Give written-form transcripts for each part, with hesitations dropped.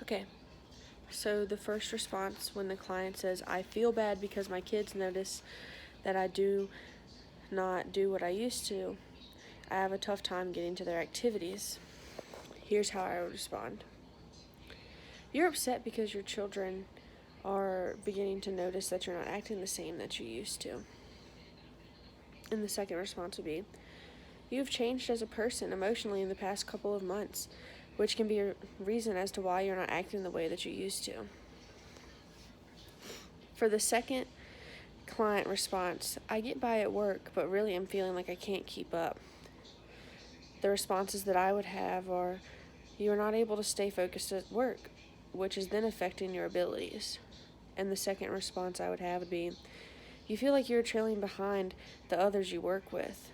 Okay, so the first response when the client says, I feel bad because my kids notice that I do not do what I used to, I have a tough time getting to their activities. Here's how I would respond. You're upset because your children are beginning to notice that you're not acting the same that you used to. And the second response would be, you've changed as a person emotionally in the past couple of months, which can be a reason as to why you're not acting the way that you used to. For the second client response, I get by at work, but really I'm feeling like I can't keep up. The responses that I would have are, you are not able to stay focused at work, which is then affecting your abilities. And the second response I would have would be, you feel like you're trailing behind the others you work with.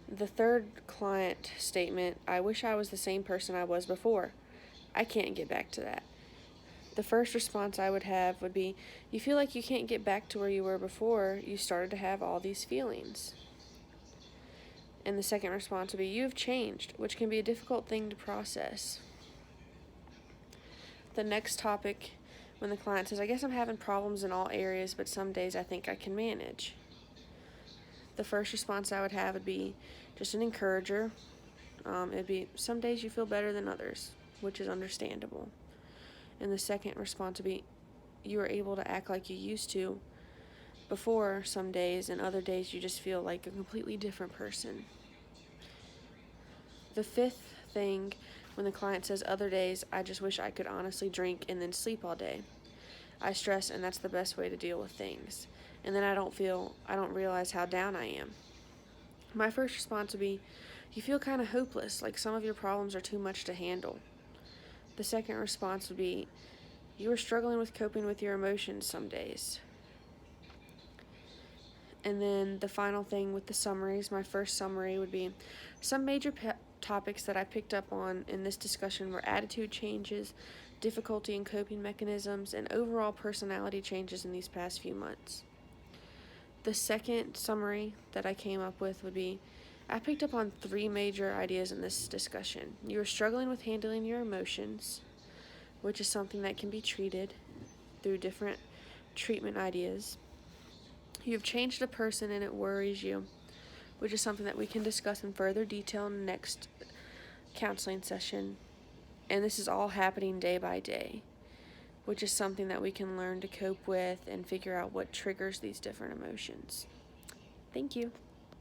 The third client statement, I wish I was the same person I was before. I can't get back to that. The first response I would have would be, you feel like you can't get back to where you were before you started to have all these feelings. And the second response would be, you've changed, which can be a difficult thing to process. The next topic, when the client says, I guess I'm having problems in all areas, but some days I think I can manage. The first response I would have would be just an encourager. It'd be, some days you feel better than others, which is understandable. And the second response would be, you are able to act like you used to before some days, and other days you just feel like a completely different person. The fifth thing, when the client says, other days I just wish I could honestly drink and then sleep all day. I stress, and that's the best way to deal with things. And then I don't realize how down I am. My first response would be, you feel kind of hopeless, like some of your problems are too much to handle. The second response would be, you are struggling with coping with your emotions some days. And then the final thing with the summaries, my first summary would be, some major topics that I picked up on in this discussion were attitude changes, difficulty in coping mechanisms, and overall personality changes in these past few months. The second summary that I came up with would be, I picked up on 3 major ideas in this discussion. You are struggling with handling your emotions, which is something that can be treated through different treatment ideas. You have changed a person and it worries you, which is something that we can discuss in further detail in the next counseling session. And this is all happening day by day, which is something that we can learn to cope with and figure out what triggers these different emotions. Thank you.